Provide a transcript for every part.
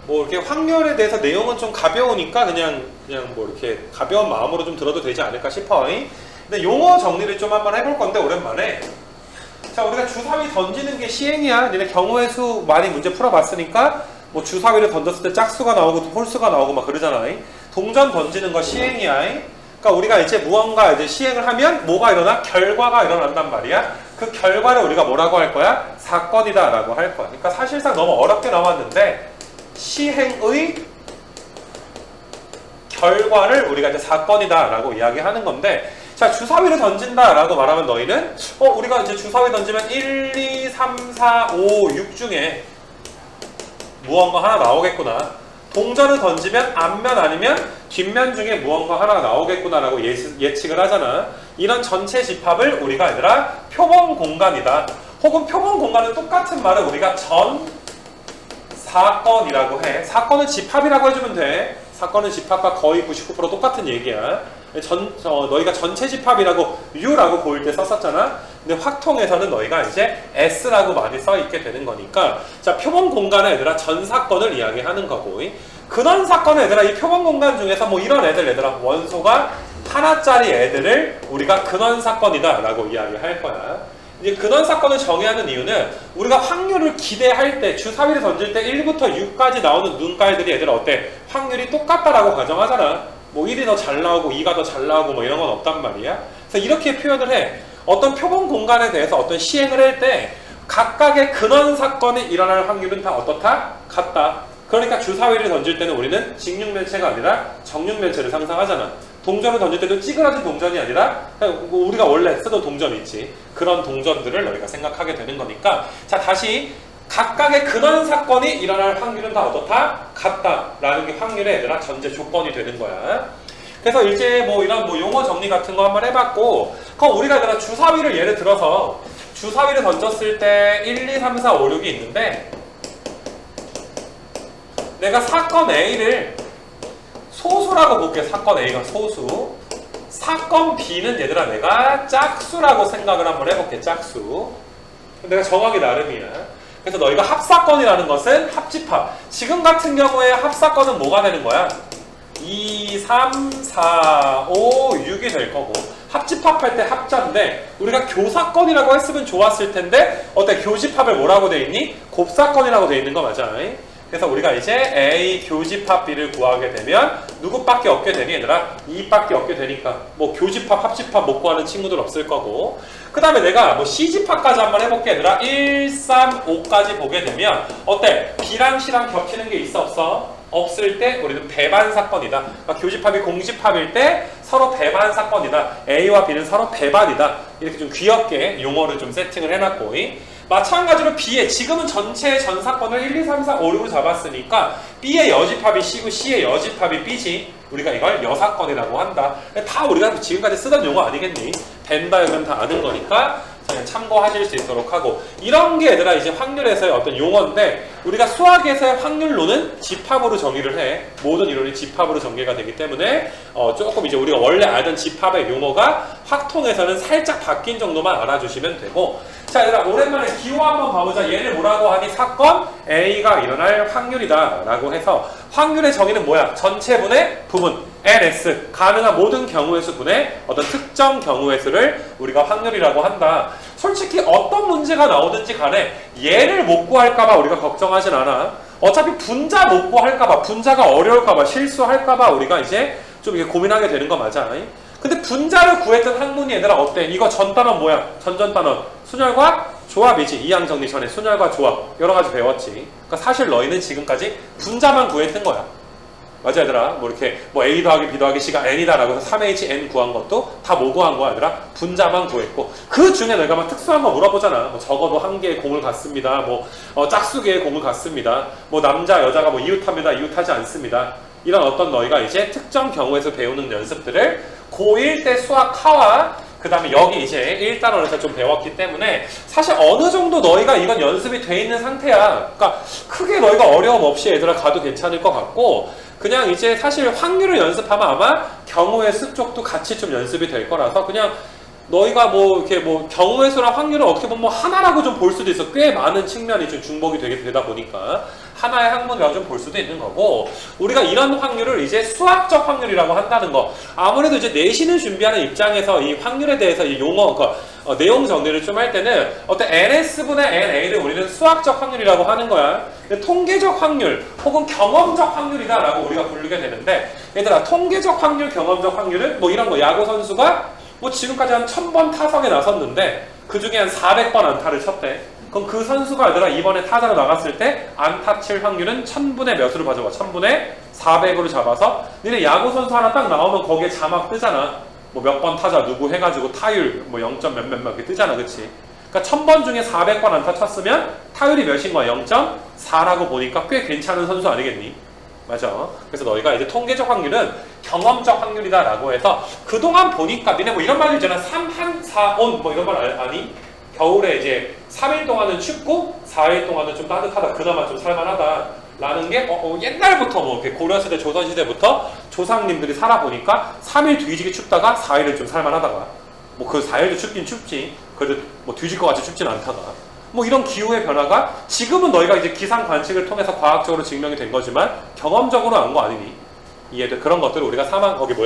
뭐 이렇게 확률에 대해서 내용은 좀 가벼우니까 그냥 뭐 이렇게 가벼운 마음으로 좀 들어도 되지 않을까 싶어. 근데 용어 정리를 좀 한번 해볼 건데 오랜만에. 자, 우리가 주사위 던지는 게 시행이야. 니네 경우의 수 많이 문제 풀어봤으니까 뭐 주사위를 던졌을 때 짝수가 나오고 홀수가 나오고 막 그러잖아. 동전 던지는 거 시행이야. 그러니까 우리가 이제 무언가 이제 시행을 하면 뭐가 일어나? 결과가 일어난단 말이야. 그 결과를 우리가 뭐라고 할 거야? 사건이다 라고 할 거야. 그러니까 사실상 너무 어렵게 나왔는데 시행의 결과를 우리가 이제 사건이다 라고 이야기하는 건데, 자, 주사위를 던진다 라고 말하면 너희는 우리가 이제 주사위 던지면 1, 2, 3, 4, 5, 6 중에 무언가 하나 나오겠구나. 동전을 던지면 앞면 아니면 뒷면 중에 무언가 하나 나오겠구나 라고 예측을 하잖아. 이런 전체 집합을 우리가 얘들아 표본 공간이다. 혹은 표본 공간은 똑같은 말을 우리가 전 사건이라고 해. 사건은 집합이라고 해주면 돼. 사건은 집합과 거의 99% 똑같은 얘기야. 너희가 전체 집합이라고 U라고 보일 때 썼었잖아. 근데 확통에서는 너희가 이제 S라고 많이 써있게 되는 거니까, 자, 표본 공간에 얘들아 전 사건을 이야기하는 거고, 근원 사건에 얘들아 이 표본 공간 중에서 뭐 이런 얘들아 원소가 하나짜리 애들을 우리가 근원 사건이다 라고 이야기할 거야. 이제 근원 사건을 정의하는 이유는 우리가 확률을 기대할 때 주사위를 던질 때 1부터 6까지 나오는 눈깔들이 얘들아 어때? 확률이 똑같다라고 가정하잖아. 뭐 1이 더 잘 나오고 2가 더 잘 나오고 뭐 이런 건 없단 말이야. 그래서 이렇게 표현을 해. 어떤 표본 공간에 대해서 어떤 시행을 할 때 각각의 근원 사건이 일어날 확률은 다 어떻다? 같다. 그러니까 주사위를 던질 때는 우리는 직육면체가 아니라 정육면체를 상상하잖아. 동전을 던질 때도 찌그러진 동전이 아니라 우리가 원래 쓰던 동전 있지. 그런 동전들을 너희가 생각하게 되는 거니까, 자, 다시 각각의 근원 사건이 일어날 확률은 다 어떻다? 같다라는 게 확률의 얘들아 전제 조건이 되는 거야. 그래서 이제 뭐 이런 뭐 용어 정리 같은 거 한번 해봤고, 그럼 우리가 얘들아 주사위를 예를 들어서 주사위를 던졌을 때 1, 2, 3, 4, 5, 6이 있는데 내가 사건 A를 소수라고 볼게. 사건 A가 소수. 사건 B는 얘들아 내가 짝수라고 생각을 한번 해볼게. 짝수. 내가 정하기 나름이야. 그래서 너희가 합사건이라는 것은 합집합. 지금 같은 경우에 합사건은 뭐가 되는 거야? 2, 3, 4, 5, 6이 될 거고, 합집합할 때 합자인데 우리가 교사건이라고 했으면 좋았을 텐데 어때? 교집합을 뭐라고 돼 있니? 곱사건이라고 돼 있는 거 맞아. 그래서 우리가 이제 A 교집합 B를 구하게 되면 누구밖에 없게 되니 얘들아? 2밖에 없게 되니까 뭐 교집합 합집합 못 구하는 친구들 없을 거고, 그 다음에 내가 뭐 C집합까지 한번 해볼게 얘들아. 1, 3, 5까지 보게 되면 어때? B랑 C랑 겹치는 게 있어 없어? 없을 때 우리는 배반 사건이다. 그러니까 교집합이 공집합일 때 서로 배반 사건이다. A와 B는 서로 배반이다. 이렇게 좀 귀엽게 용어를 좀 세팅을 해놨고, 마찬가지로 B의 지금은 전체 전 사건을 1, 2, 3, 4, 5, 6을 잡았으니까 B의 여집합이 C고 C의 여집합이 B지. 우리가 이걸 여사건이라고 한다. 다 우리가 지금까지 쓰던 용어 아니겠니? 벤다이어그램 다 아는 거니까 그냥 참고하실 수 있도록 하고, 이런 게 얘들아 이제 확률에서의 어떤 용어인데 우리가 수학에서의 확률론은 집합으로 정의를 해. 모든 이론이 집합으로 전개가 되기 때문에 조금 이제 우리가 원래 알던 집합의 용어가 확통에서는 살짝 바뀐 정도만 알아주시면 되고, 자, 얘들아 오랜만에 기호 한번 봐보자. 얘를 뭐라고 하니? 사건 A가 일어날 확률이다 라고 해서 확률의 정의는 뭐야? 전체분의 부분 NS, 가능한 모든 경우의 수분의 어떤 특정 경우의 수를 우리가 확률이라고 한다. 솔직히 어떤 문제가 나오든지 간에 얘를 못 구할까봐 우리가 걱정하진 않아. 어차피 분자 못 구할까봐, 분자가 어려울까봐, 실수할까봐 우리가 이제 좀 이렇게 고민하게 되는 거 맞아. 근데 분자를 구했던 학문이 얘들아 어때? 이거 전 단원 뭐야? 전전 단원 순열과 조합이지. 이항 정리 전에 순열과 조합 여러 가지 배웠지. 그러니까 사실 너희는 지금까지 분자만 구했던 거야. 맞아 얘들아. 뭐 이렇게 뭐 A 더하기 B 더하기 C가 N이다 라고 해서 3HN 구한 것도 다 뭐 구한 거야 얘들아? 분자만 구했고, 그 중에 너희가 막 특수한 거 물어보잖아. 뭐 적어도 한 개의 공을 갖습니다. 뭐 짝수개의 공을 갖습니다. 뭐 남자 여자가 뭐 이웃합니다. 이웃하지 않습니다. 이런 어떤 너희가 이제 특정 경우에서 배우는 연습들을 고1 때 수학하와 그 다음에 여기 이제 1단원에서 좀 배웠기 때문에 사실 어느 정도 너희가 이건 연습이 돼 있는 상태야. 그러니까 크게 너희가 어려움 없이 얘들아 가도 괜찮을 것 같고, 그냥 이제 사실 확률을 연습하면 아마 경우의 수 쪽도 같이 좀 연습이 될 거라서 그냥 너희가 뭐 이렇게 뭐 경우의 수랑 확률을 어떻게 보면 뭐 하나라고 좀 볼 수도 있어. 꽤 많은 측면이 좀 중복이 되게 되다 보니까 하나의 학문이라고 좀 볼 수도 있는 거고, 우리가 이런 확률을 이제 수학적 확률이라고 한다는 거. 아무래도 이제 내신을 준비하는 입장에서 이 확률에 대해서 이 용어, 내용 정리를 좀 할 때는 어떤 NS분의 NA를 우리는 수학적 확률이라고 하는 거야. 통계적 확률 혹은 경험적 확률이다라고 우리가 부르게 되는데, 얘들아, 통계적 확률, 경험적 확률은 뭐 이런 거. 야구 선수가 뭐 지금까지 한 1000번 타석에 나섰는데 그 중에 한 400번 안타를 쳤대. 그럼 그 선수가 얘들아 이번에 타자로 나갔을 때 안타 칠 확률은 1000분의 몇으로 봐줘봐. 1000분의 400으로 잡아서 니네 야구 선수 하나 딱 나오면 거기에 자막 뜨잖아. 뭐 몇 번 타자 누구 해가지고 타율 뭐 0. 몇 이렇게 뜨잖아. 그치? 그러니까 1000번 중에 400번 안타 쳤으면 타율이 몇인 거야? 0.4라고 보니까 꽤 괜찮은 선수 아니겠니? 맞아. 그래서 너희가 이제 통계적 확률은 경험적 확률이다라고 해서 그동안 보니까 니네 뭐 이런 말 있잖아. 3, 한, 4, 온 뭐 이런 말 아니? 겨울에 이제 3일 동안은 춥고 4일 동안은 좀 따뜻하다. 그나마 좀 살만하다. 라는 게 옛날부터 뭐 고려시대, 조선시대부터 조상님들이 살아보니까 3일 뒤지게 춥다가 4일은 좀 살만하다가 뭐 그 4일도 춥긴 춥지. 그래도 뭐 뒤질 것 같이 춥진 않다가 뭐 이런 기후의 변화가 지금은 너희가 이제 기상 관측을 통해서 과학적으로 증명이 된 거지만 경험적으로 안 거 아니니? 이해돼? 그런 것들을 우리가 거기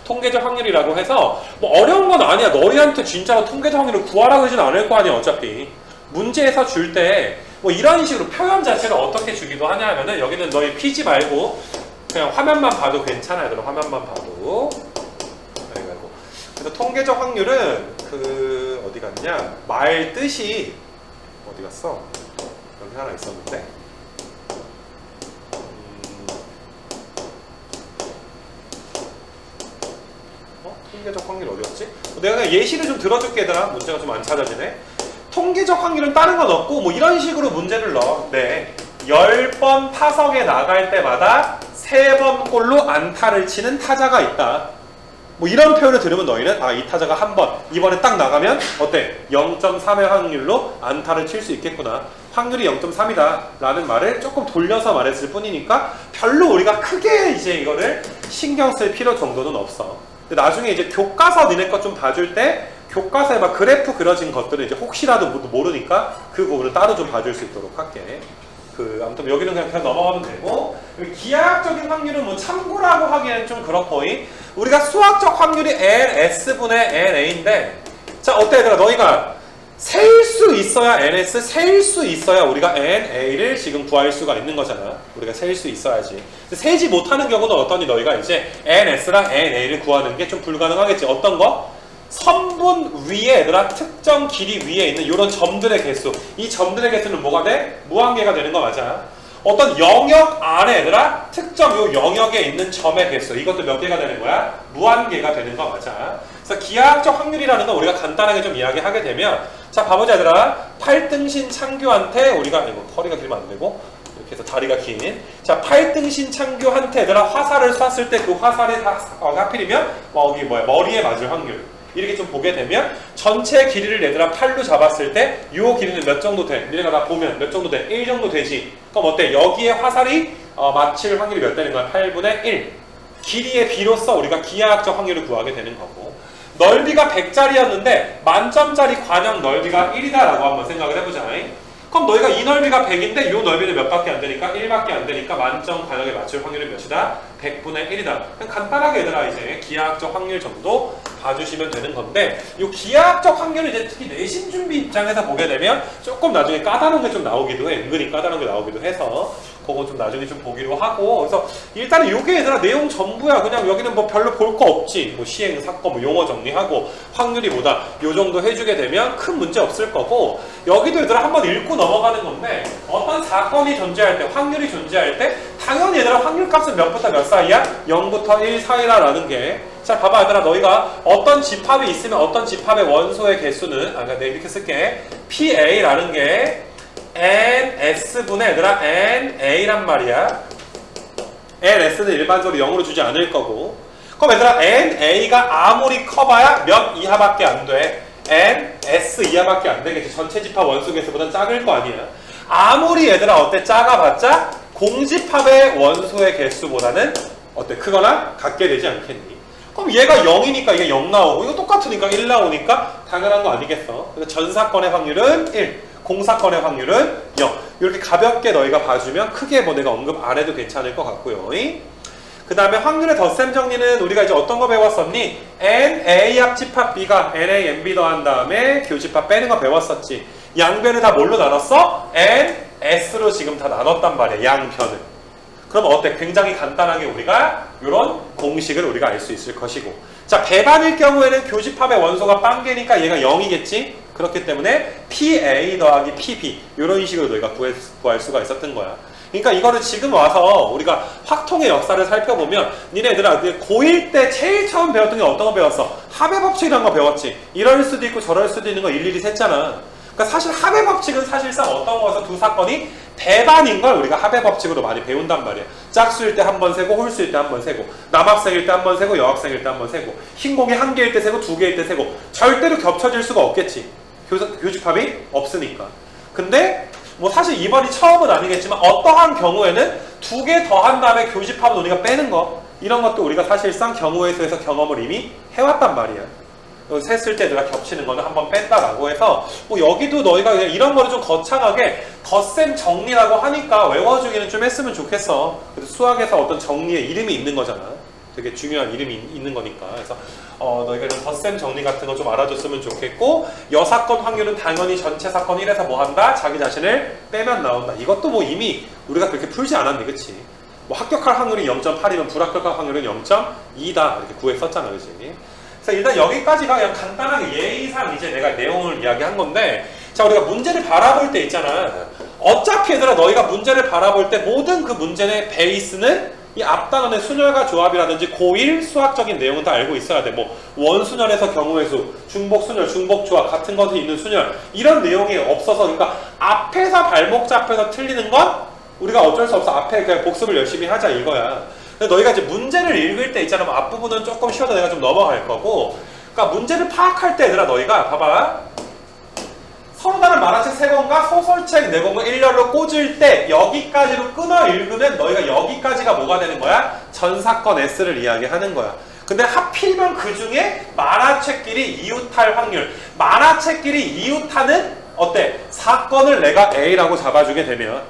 통계적 확률이라고 해서 뭐 어려운 건 아니야. 너희한테 진짜로 통계적 확률을 구하라 그러진 않을 거 아니야. 어차피 문제에서 줄 때 뭐 이런 식으로 표현 자체를 어떻게 주기도 하냐면은 여기는 너희 피지 말고 그냥 화면만 봐도 괜찮아요. 그럼 화면만 봐도. 그래서 통계적 확률은 그 어디 갔냐? 말 뜻이 어디 갔어? 여기 하나 있었는데. 통계적 확률 어디였지? 내가 그냥 예시를 좀 들어줄게. 얘들아, 문제가 좀 안 찾아지네. 통계적 확률은 다른 건 없고 뭐 이런 식으로 문제를 넣어. 네, 10번 타석에 나갈 때마다 3번 골로 안타를 치는 타자가 있다. 뭐 이런 표현을 들으면 너희는 이 타자가 한 번, 이번에 딱 나가면 어때? 0.3의 확률로 안타를 칠 수 있겠구나. 확률이 0.3이다 라는 말을 조금 돌려서 말했을 뿐이니까 별로 우리가 크게 이제 이거를 신경 쓸 필요 정도는 없어. 근데 나중에 이제 교과서 니네 거 좀 봐줄 때 교과서에 막 그래프 그려진 것들은 이제 혹시라도 모르니까 그 부분을 따로 좀 봐줄 수 있도록 할게. 아무튼 여기는 그냥 넘어가면 되고, 기하학적인 확률은 뭐 참고라고 하기에는 좀 그렇고, 우리가 수학적 확률이 NS분의 NA인데, 자, 어때 얘들아? 너희가 세일 수 있어야 NS, 세일 수 있어야 우리가 NA를 지금 구할 수가 있는 거잖아. 우리가 세일 수 있어야지. 세지 못하는 경우는 어떠니? 너희가 이제 NS랑 NA를 구하는 게 좀 불가능하겠지. 어떤 거? 선분 위에 얘들아 특정 길이 위에 있는 이런 점들의 개수, 이 점들의 개수는 뭐가 돼? 무한계가 되는 거 맞아. 어떤 영역 안에 얘들아 특정 요 영역에 있는 점의 개수, 이것도 몇 개가 되는 거야? 무한계가 되는 거 맞아. 그래서 기하학적 확률이라는 건 우리가 간단하게 좀 이야기하게 되면, 자 봐보자 얘들아. 8등신 창규한테 우리가 허리가 길면 안 되고 이렇게 해서 다리가 긴, 자 8등신 창규한테 얘들아 화살을 쐈을 때 그 화살이 하필이면 여기 머리에 맞을 확률, 이렇게 좀 보게 되면 전체 길이를 얘들아 8로 잡았을 때 이 길이는 몇 정도 돼? 니네가 다 보면 몇 정도 돼? 1 정도 되지? 그럼 어때? 여기에 화살이 맞힐 확률이 몇 되는 거야? 8분의 1. 길이의 비로써 우리가 기하학적 확률을 구하게 되는 거고, 넓이가 100짜리였는데 만점짜리 관형 넓이가 1이다 라고 한번 생각을 해보자. 그럼 너희가 이 넓이가 100인데 이 넓이는 몇 밖에 안 되니까 1밖에 안 되니까 만점 관형에 맞출 확률이 몇이다? 100분의 1이다. 그냥 간단하게 얘들아 이제 기하학적 확률 정도 봐주시면 되는 건데, 이 기하학적 확률을 이제 특히 내신 준비 입장에서 보게 되면 조금 나중에 까다로운 게 좀 나오기도 해. 은근히 까다로운 게 나오기도 해서 그거 좀 나중에 좀 보기로 하고, 그래서 일단은 요게 얘들아 내용 전부야. 그냥 여기는 뭐 별로 볼 거 없지. 뭐 시행, 사건, 뭐 용어 정리하고 확률이 뭐다 요 정도 해주게 되면 큰 문제 없을 거고, 여기도 얘들아 한번 읽고 넘어가는 건데, 어떤 사건이 존재할 때, 확률이 존재할 때 당연히 얘들아 확률값은 몇부터 몇 사이야? 0부터 1 사이라는 게, 자 봐봐 얘들아, 너희가 어떤 집합이 있으면 어떤 집합의 원소의 개수는 내가 이렇게 쓸게. PA라는 게 NS분의 얘들아 NA란 말이야. NS는 일반적으로 0으로 주지 않을 거고, 그럼 얘들아 NA가 아무리 커봐야 몇 이하밖에 안 돼? NS 이하밖에 안 되겠지. 전체 집합 원소 개수보다 작을 거 아니야. 아무리 얘들아 어때? 작아봤자 공집합의 원소의 개수보다는 어때? 크거나 같게 되지 않겠니? 그럼 얘가 0이니까 이게 0 나오고, 이거 똑같으니까 1 나오니까 당연한 거 아니겠어? 그래서 전 사건의 확률은 1. 공사건의 확률은 0. 이렇게 가볍게 너희가 봐주면 크게 뭐 내가 언급 안 해도 괜찮을 것 같고요. 그 다음에 확률의 덧셈 정리는 우리가 이제 어떤 거 배웠었니? n, a 합집합 b가 n, a, n, b 더한 다음에 교집합 빼는 거 배웠었지. 양변을 다 뭘로 나눴어? n, s로 지금 다 나눴단 말이야. 양변을. 그럼 어때? 굉장히 간단하게 우리가 이런 공식을 우리가 알 수 있을 것이고. 자, 배반일 경우에는 교집합의 원소가 빵개니까 얘가 0이겠지? 그렇기 때문에 PA 더하기 PB 이런 식으로 너희가 구할 수가 있었던 거야. 그러니까 이거는 지금 와서 우리가 확통의 역사를 살펴보면 니네들아 고1 때 제일 처음 배웠던 게 어떤 거 배웠어? 합의 법칙이라는 거 배웠지. 이럴 수도 있고 저럴 수도 있는 거 일일이 셌잖아. 그러니까 사실 합의 법칙은 사실상 어떤 거에서 두 사건이 배반인 걸 우리가 합의 법칙으로 많이 배운단 말이야. 짝수일 때 한 번 세고 홀수일 때 한 번 세고 남학생일 때 한 번 세고 여학생일 때 한 번 세고 흰 공이 한 개일 때 세고 두 개일 때 세고 절대로 겹쳐질 수가 없겠지. 교집합이 없으니까. 근데 뭐 사실 이번이 처음은 아니겠지만 어떠한 경우에는 두 개 더한 다음에 교집합은 우리가 빼는 거 이런 것도 우리가 사실상 경우의 수에서 경험을 이미 해왔단 말이야. 셌을 때 내가 겹치는 거는 한번 뺀다라고 해서 뭐 여기도 너희가 그냥 이런 거를 좀 거창하게 덧셈 정리라고 하니까 외워주기는 좀 했으면 좋겠어. 그래서 수학에서 어떤 정리의 이름이 있는 거잖아. 되게 중요한 이름이 있는 거니까. 그래서 너희가 좀 덧셈 정리 같은 거 좀 알아줬으면 좋겠고, 여사건 확률은 당연히 전체 사건 1에서 뭐 한다? 자기 자신을 빼면 나온다. 이것도 뭐 이미 우리가 그렇게 풀지 않았니, 그치? 뭐 합격할 확률이 0.8이면 불합격할 확률은 0.2다 이렇게 구했었잖아, 그치? 그래서 일단 여기까지가 그냥 간단하게 예의상 이제 내가 내용을 이야기한 건데, 자, 우리가 문제를 바라볼 때 있잖아. 어차피 얘들아 너희가 문제를 바라볼 때 모든 그 문제의 베이스는 이 앞단원의 순열과 조합이라든지 고1 수학적인 내용은 다 알고 있어야 돼. 뭐 원순열에서 경우의 수, 중복순열, 중복조합 같은 것이 있는 순열 이런 내용이 없어서 그러니까 앞에서 발목 잡혀서 틀리는 건 우리가 어쩔 수 없어. 앞에 그냥 복습을 열심히 하자 이거야. 근데 너희가 이제 문제를 읽을 때 있잖아. 뭐 앞부분은 조금 쉬어도 내가 좀 넘어갈 거고, 그러니까 문제를 파악할 때 얘들아 너희가 봐봐. 서로 다른 만화책 3권과 소설책 4권과 일렬로 꽂을 때 여기까지로 끊어 읽으면 너희가 여기까지가 뭐가 되는 거야? 전사건 S를 이야기하는 거야. 근데 하필이면 그 중에 만화책끼리 이웃할 확률, 만화책끼리 이웃하는 어때? 사건을 내가 A라고 잡아주게 되면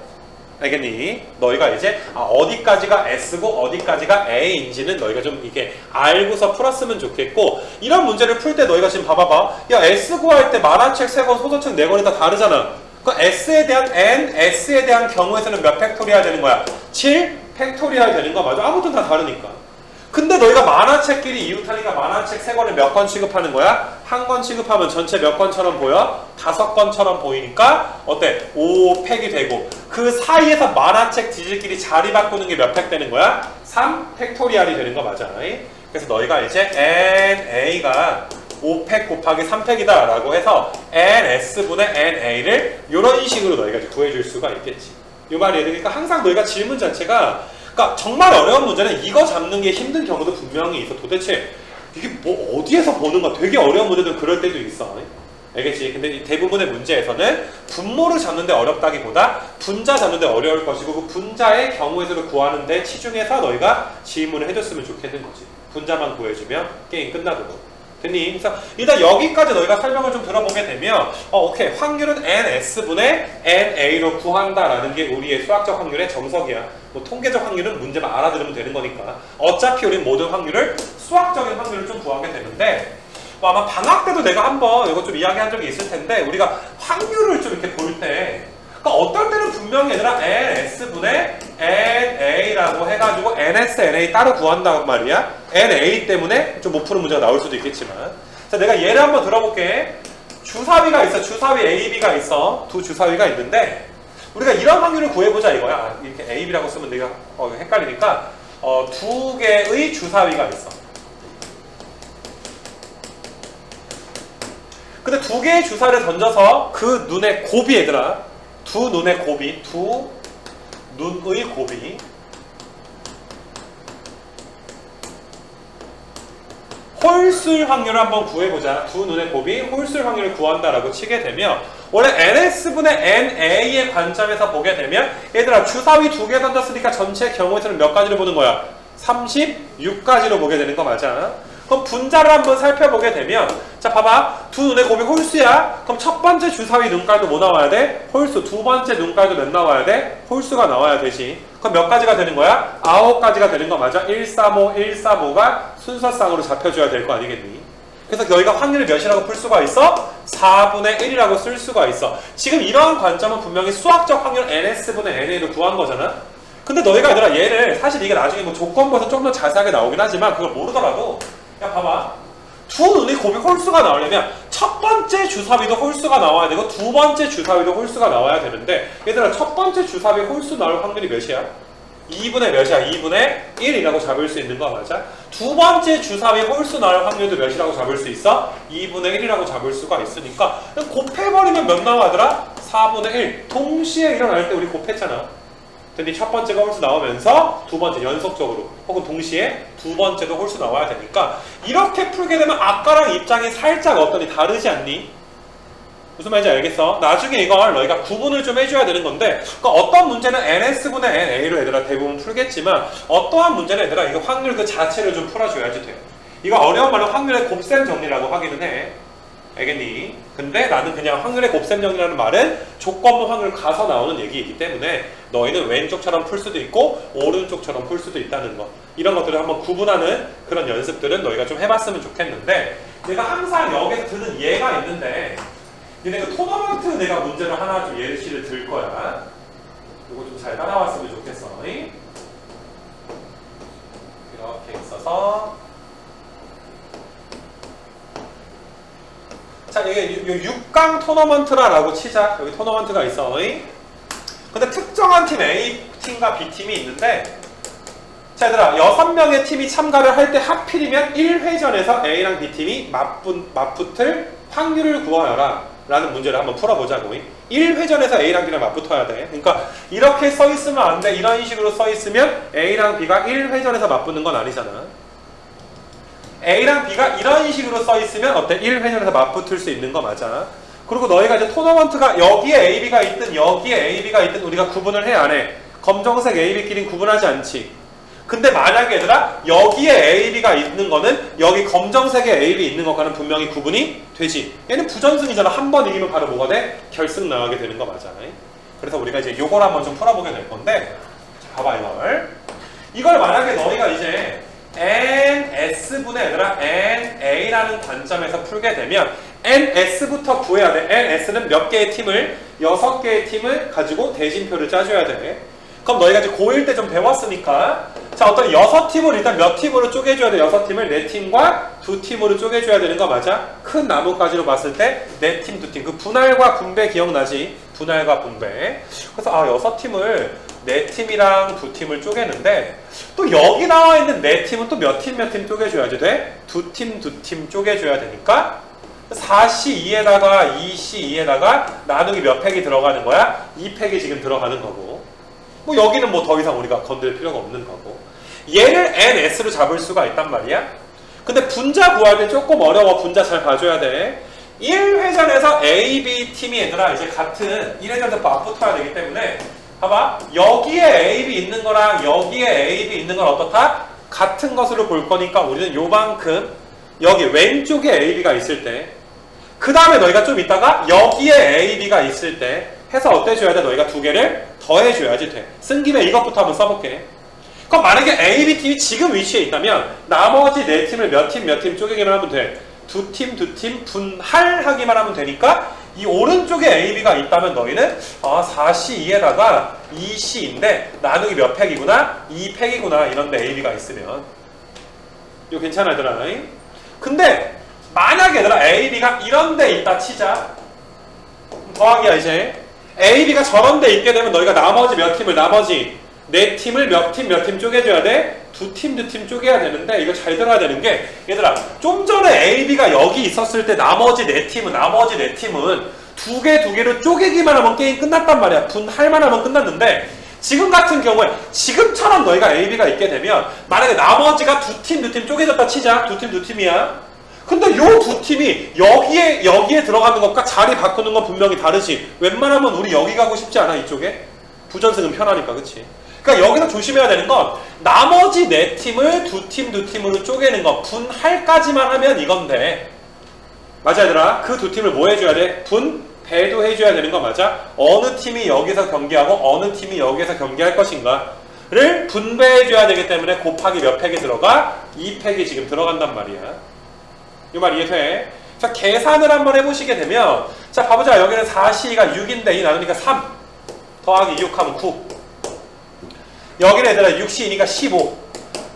알겠니? 너희가 이제 어디까지가 S고 어디까지가 A인지는 너희가 좀 이게 알고서 풀었으면 좋겠고, 이런 문제를 풀 때 너희가 지금 봐봐봐. 야, S 구할 때 만화책 3권, 소설책 4권이 다 다르잖아. 그 S에 대한 N, S에 대한 경우에서는 몇 팩토리얼 되는 거야? 7 팩토리얼 되는 거 맞아? 아무튼 다 다르니까. 근데 너희가 만화책끼리 이웃하니까 만화책 3권을 몇 권 취급하는 거야? 한 권 취급하면 전체 몇 권처럼 보여? 5권처럼 보이니까 어때? 5팩이 되고, 그 사이에서 만화책 지질끼리 자리 바꾸는 게 몇 팩 되는 거야? 3 팩토리얼이 되는 거 맞아. 그래서 너희가 이제 NA가 5팩 곱하기 3팩이다 라고 해서 NS분의 NA를 이런 식으로 너희가 구해줄 수가 있겠지. 이 말이에요. 그러니까 항상 너희가 질문 자체가, 그러니까 정말 어려운 문제는 이거 잡는 게 힘든 경우도 분명히 있어. 도대체 이게 뭐 어디에서 보는 거야? 되게 어려운 문제들 그럴 때도 있어. 알겠지? 근데 대부분의 문제에서는 분모를 잡는데 어렵다기보다 분자 잡는데 어려울 것이고, 그 분자의 경우에서도 구하는데 치중해서 너희가 질문을 해줬으면 좋겠는 거지. 분자만 구해주면 게임 끝나거든. 됐니? 그래서 일단 여기까지 너희가 설명을 좀 들어보게 되면 오케이, 확률은 NS분의 NA로 구한다라는 게 우리의 수학적 확률의 정석이야. 뭐 통계적 확률은 문제만 알아들으면 되는 거니까 어차피 우리는 모든 확률을 수학적인 확률을 좀 구하게 되는데, 뭐 아마 방학 때도 내가 한번 이거 좀 이야기한 적이 있을 텐데, 우리가 확률을 좀 이렇게 볼 때 그러니까 어떨 때는 분명히 얘들아 NS분의 NA라고 해가지고 NS, NA 따로 구한다고 말이야. NA 때문에 좀 못 푸는 문제가 나올 수도 있겠지만, 자, 내가 예를 한번 들어볼게. 주사위가 있어. 주사위 AB가 있어. 두 주사위가 있는데 우리가 이런 확률을 구해보자 이거야. 이렇게 AB라고 쓰면 내가 헷갈리니까 두 개의 주사위가 있어. 근데 두 개의 주사를 던져서 그 눈의 곱이 얘들아, 두 눈의 곱이, 두 눈의 곱이 홀수일 확률을 한번 구해보자. 두 눈의 곱이 홀수일 확률을 구한다라고 치게 되면, 원래 NS분의 NA의 관점에서 보게 되면 얘들아 주사위 두 개 던졌으니까 전체 경우에서는 몇 가지로 보는 거야? 36가지로 보게 되는 거 맞아? 그럼 분자를 한번 살펴보게 되면 자 봐봐 두 눈의 곱이 홀수야. 그럼 첫 번째 주사위 눈깔도 뭐 나와야 돼? 홀수. 두 번째 눈깔도 몇 나와야 돼? 홀수가 나와야 되지. 그럼 몇 가지가 되는 거야? 9가지가 되는 거 맞아? 135, 135가 순서상으로 잡혀줘야 될 거 아니겠니? 그래서 너희가 확률을 몇이라고 풀 수가 있어? 4분의 1이라고 쓸 수가 있어. 지금 이러한 관점은 분명히 수학적 확률 NS분의 NA로 구한 거잖아? 근데 너희가 얘들아 얘를 사실 이게 나중에 뭐 조건부에서 좀 더 자세하게 나오긴 하지만 그걸 모르더라도 야 봐봐 두 눈의 곱이 홀수가 나오려면 첫 번째 주사위도 홀수가 나와야 되고 두 번째 주사위도 홀수가 나와야 되는데 얘들아 첫 번째 주사위 홀수 나올 확률이 몇이야? 2분의 몇이야? 2분의 1이라고 잡을 수 있는 거 맞아? 두 번째 주사위 홀수 나올 확률도 몇이라고 잡을 수 있어? 2분의 1이라고 잡을 수가 있으니까 곱해버리면 몇 나와더라? 4분의 1 동시에 일어날 때 우리 곱했잖아. 근데 첫 번째가 홀수 나오면서 두 번째 연속적으로 혹은 동시에 두 번째도 홀수 나와야 되니까 이렇게 풀게 되면 아까랑 입장이 살짝 어떠니 다르지 않니? 무슨 말인지 알겠어? 나중에 이걸 너희가 구분을 좀 해줘야 되는 건데 그러니까 어떤 문제는 NS분의 NA로 얘들아 대부분 풀겠지만 어떠한 문제는 얘들아 이거 확률 그 자체를 좀 풀어줘야지 돼. 이거 어려운 말로 확률의 곱셈 정리라고 하기는 해. 알겠니? 근데 나는 그냥 확률의 곱셈 정리라는 말은 조건부 확률 가서 나오는 얘기이기 때문에 너희는 왼쪽처럼 풀 수도 있고 오른쪽처럼 풀 수도 있다는 거 이런 것들을 한번 구분하는 그런 연습들은 너희가 좀 해봤으면 좋겠는데 내가 항상 여기서 드는 예가 있는데 내가 토너먼트 내가 문제를 하나 좀 예시를 들 거야. 이거 좀 잘 따라왔으면 좋겠어. 이렇게 있어서 자 이게 6강 토너먼트라고 치자. 여기 토너먼트가 있어. 근데 특정한 팀 A팀과 B팀이 있는데 자 얘들아 6명의 팀이 참가를 할 때 하필이면 1회전에서 A랑 B팀이 맞붙을 확률을 구하여라 라는 문제를 한번 풀어보자고. 1회전에서 A랑 B랑 맞붙어야 돼. 그러니까 이렇게 써 있으면 안 돼. 이런 식으로 써 있으면 A랑 B가 1회전에서 맞붙는 건 아니잖아. A랑 B가 이런 식으로 써 있으면 어때? 1회전에서 맞붙을 수 있는 거 맞아. 그리고 너희가 이제 토너먼트가 여기에 AB가 있든 여기에 AB가 있든 우리가 구분을 해 안 해? 검정색 AB끼리는 구분하지 않지. 근데 만약에 얘들아 여기에 AB가 있는 거는 여기 검정색에 AB 있는 것과는 분명히 구분이 되지. 얘는 부전승이잖아. 한 번 이기면 바로 뭐가 돼? 결승 나가게 되는 거 맞아. 그래서 우리가 이제 요걸 한번 좀 풀어보게 될 건데 자, 봐봐 이걸 만약에 너희가 이제 NS분의 얘들아 NA라는 관점에서 풀게 되면 NS부터 구해야 돼. NS는 몇 개의 팀을 6개의 팀을 가지고 대진표를 짜줘야 돼. 그럼 너희가 이제 고1 때 좀 배웠으니까 자 어떤 6팀을 일단 몇 팀으로 쪼개줘야 돼? 6팀을 4팀과 2팀으로 쪼개줘야 되는 거 맞아? 큰 나뭇가지로 봤을 때 4팀, 2팀 그 분할과 분배 기억나지? 분할과 분배. 그래서 6팀을 4팀이랑 2팀을 쪼개는데 또 여기 나와 있는 4팀은 또 몇 팀 몇 팀 쪼개줘야지 돼? 2팀 2팀 쪼개줘야 되니까 4C2에다가 2C2에다가 나누기 몇 팩이 들어가는 거야? 2팩이 지금 들어가는 거고 뭐 여기는 뭐 더 이상 우리가 건들 필요가 없는 거고 얘를 NS로 잡을 수가 있단 말이야. 근데 분자 구할 때 조금 어려워. 분자 잘 봐줘야 돼. 1회전에서 A, B 팀이 얘들아 이제 같은 1회전에서 맞붙어야 되기 때문에 봐봐 여기에 A, B 있는 거랑 여기에 A, B 있는 건 어떻다? 같은 것으로 볼 거니까 우리는 요만큼 여기 왼쪽에 A, B가 있을 때 그 다음에 너희가 좀 있다가 여기에 A, B가 있을 때 해서 어때줘야 돼? 너희가 두 개를 더해줘야지 돼. 쓴 김에 이것부터 한번 써볼게. 그럼 만약에 A, B팀이 지금 위치에 있다면 나머지 4팀을 몇 팀 쪼개기만 하면 돼. 2팀 2팀 분할하기만 하면 되니까 이 오른쪽에 A, B가 있다면 너희는 4C2에다가 2C인데 나누기 몇 팩이구나? 2팩이구나 이런데 A, B가 있으면 이거 괜찮아 얘들아. 근데 만약에 얘들아 A, B가 이런 데 있다 치자. 더하기야 이제 A, B가 저런 데 있게 되면 너희가 나머지 몇 팀을 나머지 4팀을 몇 팀 쪼개줘야 돼? 2팀 2팀 쪼개야 되는데 이거 잘 들어야 되는 게 얘들아 좀 전에 A, B가 여기 있었을 때 나머지 4팀은 두 개로 쪼개기만 하면 게임 끝났단 말이야. 분할만 하면 끝났는데 지금 같은 경우에 지금처럼 너희가 A, B가 있게 되면 만약에 나머지가 2팀 쪼개졌다 치자. 2팀 2팀이야. 근데 요 2팀이 여기에 들어가는 것과 자리 바꾸는 건 분명히 다르지. 웬만하면 우리 여기 가고 싶지 않아 이쪽에? 부전승은 편하니까 그치? 그러니까 여기서 조심해야 되는 건 나머지 네 팀을 두 팀으로 쪼개는 거 분할까지만 하면 이건데 맞아 얘들아? 그 두 팀을 뭐 해줘야 돼? 배도 해줘야 되는 거 맞아? 어느 팀이 여기서 경기하고 어느 팀이 여기서 경기할 것인가를 분배해줘야 되기 때문에 곱하기 몇 팩이 들어가? 2팩이 지금 들어간단 말이야. 이 말 이해돼? 자, 계산을 한번 해보시게 되면 자 봐보자. 여기는 4C가 6인데 2 나누니까 3 더하기 6 하면 9. 여기는 얘들아 6C이니까 15.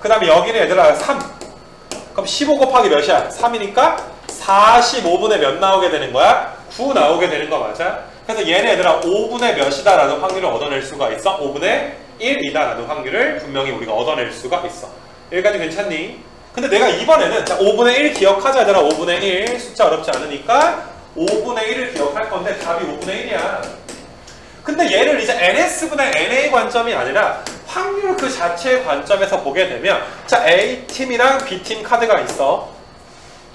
그 다음에 여기는 얘들아 3. 그럼 15 곱하기 몇이야? 3이니까 45분의 몇 나오게 되는 거야? 9 나오게 되는 거 맞아? 그래서 얘네 얘들아 5분의 몇이다 라는 확률을 얻어낼 수가 있어. 5분의 1이다 라는 확률을 분명히 우리가 얻어낼 수가 있어. 여기까지 괜찮니? 근데 내가 이번에는 자 5분의 1 기억하자 얘들아. 5분의 1 숫자 어렵지 않으니까 5분의 1을 기억할 건데 답이 5분의 1이야. 근데 얘를 이제 NS분의 NA 관점이 아니라 확률 그 자체의 관점에서 보게 되면 자 A팀이랑 B팀 카드가 있어.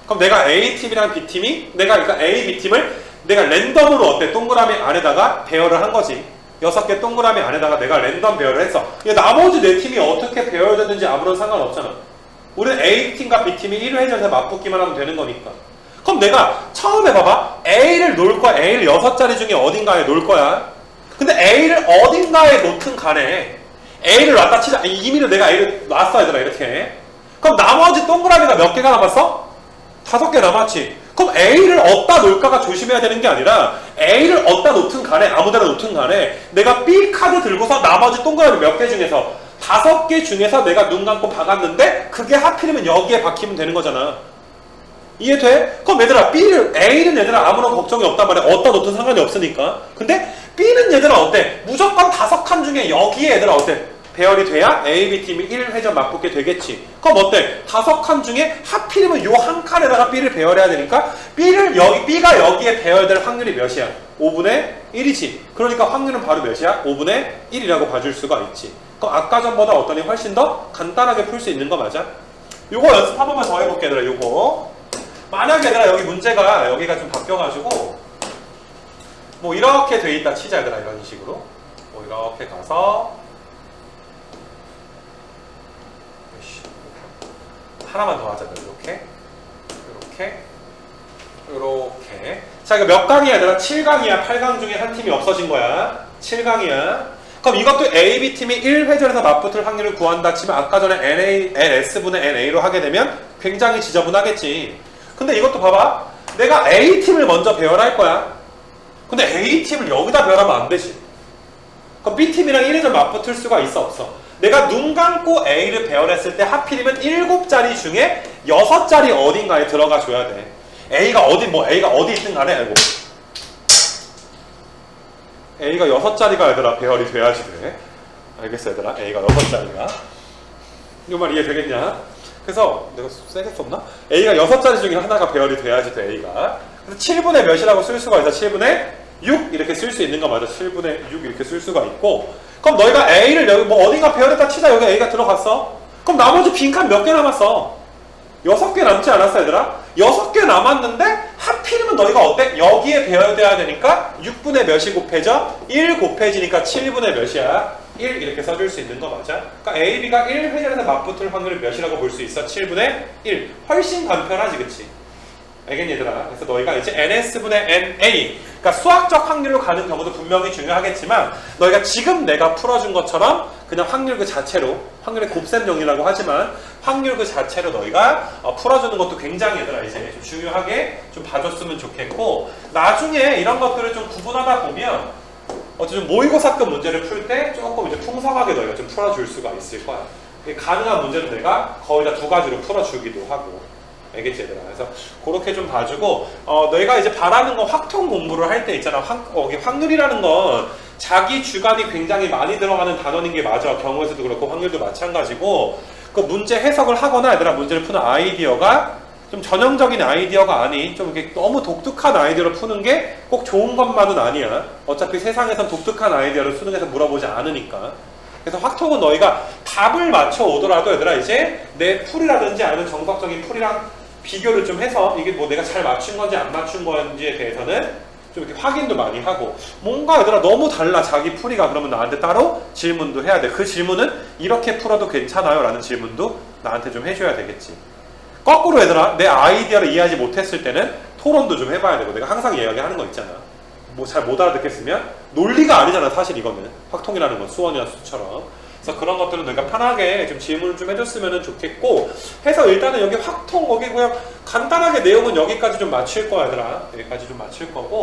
그럼 내가 A팀이랑 B팀이 그러니까 A, B팀을 내가 랜덤으로 어때? 동그라미 안에다가 배열을 한 거지. 6개 동그라미 안에다가 내가 랜덤 배열을 했어. 나머지 4팀이 어떻게 배열되는지 아무런 상관없잖아. 우리는 A팀과 B팀이 1회전에서 맞붙기만 하면 되는 거니까. 그럼 내가 처음에 봐봐. A를 놓을 거야. A를 6자리 중에 어딘가에 놓을 거야. 근데 A를 어딘가에 놓든 간에 A를 놨다 치자. 이미는 내가 A를 놨어 얘들아 이렇게. 그럼 나머지 동그라미가 몇 개가 남았어? 5개 남았지. 그럼 A를 어디다 놓을까가 조심해야 되는 게 아니라 A를 어디다 놓든 간에 아무데나 놓든 간에 내가 B 카드 들고서 나머지 동그라미 몇 개 중에서 5개 중에서 내가 눈 감고 박았는데 그게 하필이면 여기에 박히면 되는 거잖아. 이해돼? 그럼 얘들아 A는 얘들아 아무런 걱정이 없단 말이야. 어디다 놓든 상관이 없으니까. 근데 B는 얘들아 어때? 무조건 5칸 중에 여기에 얘들아 어때? 배열이 돼야 A, B팀이 1회전 맞붙게 되겠지. 그럼 어때? 5칸 중에 하필이면 요 한 칸에다가 B를 배열해야 되니까 B가 여기에 배열될 확률이 몇이야? 5분의 1이지. 그러니까 확률은 바로 몇이야? 5분의 1이라고 봐줄 수가 있지. 그럼 아까 전보다 어떠니 훨씬 더 간단하게 풀 수 있는 거 맞아? 요거 연습 한 번만 더 해볼게 얘들아. 요거 만약에 얘들아 여기 문제가 여기가 좀 바뀌어가지고 뭐 이렇게 돼 있다 치자 얘들아. 이런 식으로 뭐 이렇게 가서 하나만 더 하자. 이렇게 자 이거 몇 강이야 얘들아? 7강이야 8강 중에 한 팀이 없어진 거야. 7강이야 그럼 이것도 A, B팀이 1회전에서 맞붙을 확률을 구한다 치면 아까 전에 NS분의 NA로 하게 되면 굉장히 지저분하겠지. 근데 이것도 봐봐. 내가 A팀을 먼저 배열할 거야. 근데 A팀을 여기다 배열하면 안 되지. 그럼 B팀이랑 1회전 맞붙을 수가 있어 없어? 내가 눈 감고 A를 배열했을 때 하필이면 7자리 중에 6자리 어딘가에 들어가 줘야 돼. A가 어디 있든 간에 A가 6자리가 얘들아 배열이 돼야지 돼. 알겠어 얘들아? A가 6자리가 이 말 이해되겠냐? 그래서 내가 세게 썼나? A가 6자리 중에 하나가 배열이 돼야지 돼. A가 그래서 7분의 몇이라고 쓸 수가 있어. 7분의 6 이렇게 쓸 수 있는 거 맞아. 7분의 6 이렇게 쓸 수가 있고. 그럼 너희가 A를 여기 뭐 어딘가 배열했다 치자. 여기 A가 들어갔어. 그럼 나머지 빈칸 몇 개 남았어? 6개 남지 않았어 얘들아? 6개 남았는데 하필이면 너희가 어때? 여기에 배열돼야 되니까 6분의 몇이 곱해져? 1 곱해지니까 7분의 몇이야? 1 이렇게 써줄 수 있는 거 맞아? 그러니까 A, B가 1회전에서 맞붙을 확률을 몇이라고 볼 수 있어? 7분의 1 훨씬 간편하지 그치? 알겠니 얘들아? 그래서 너희가 이제 NS분의 NA 그러니까 수학적 확률로 가는 경우도 분명히 중요하겠지만 너희가 지금 내가 풀어준 것처럼 그냥 확률 그 자체로 확률의 곱셈 정리라고 하지만 확률 그 자체로 너희가 풀어주는 것도 굉장히 얘들아 이제 좀 중요하게 좀 봐줬으면 좋겠고 나중에 이런 것들을 좀 구분하다 보면 좀 모의고사급 문제를 풀 때 조금 이제 풍성하게 너희가 좀 풀어줄 수가 있을 거야. 가능한 문제는 내가 거의 다 2가지로 풀어주기도 하고 알겠지 얘들아? 그래서 그렇게 좀 봐주고 너희가 이제 바라는 건 확통 공부를 할 때 있잖아. 확률이라는 건 자기 주관이 굉장히 많이 들어가는 단원인 게 맞아. 경우에서도 그렇고 확률도 마찬가지고 그 문제 해석을 하거나 얘들아 문제를 푸는 아이디어가 좀 전형적인 아이디어가 아닌 좀 이렇게 너무 독특한 아이디어를 푸는 게 꼭 좋은 것만은 아니야. 어차피 세상에선 독특한 아이디어를 수능에서 물어보지 않으니까. 그래서 확통은 너희가 답을 맞춰 오더라도 얘들아 이제 내 풀이라든지 아니면 정석적인 풀이랑 비교를 좀 해서 이게 뭐 내가 잘 맞춘 건지 안 맞춘 건지에 대해서는 좀 이렇게 확인도 많이 하고 뭔가 얘들아 너무 달라 자기 풀이가 그러면 나한테 따로 질문도 해야 돼. 그 질문은 이렇게 풀어도 괜찮아요 라는 질문도 나한테 좀 해줘야 되겠지. 거꾸로 얘들아 내 아이디어를 이해하지 못했을 때는 토론도 좀 해봐야 되고 내가 항상 이야기하는 거 있잖아. 뭐 잘 못 알아듣겠으면 논리가 아니잖아 사실 이거는. 확통이라는 건 수원이나 수처럼. 그래서 그런 것들은 내가 편하게 좀 질문을 좀 해줬으면 좋겠고 해서 일단은 여기 확통 거기 그냥 간단하게 내용은 여기까지 좀 맞출 거야 얘들아. 여기까지 좀 맞출 거고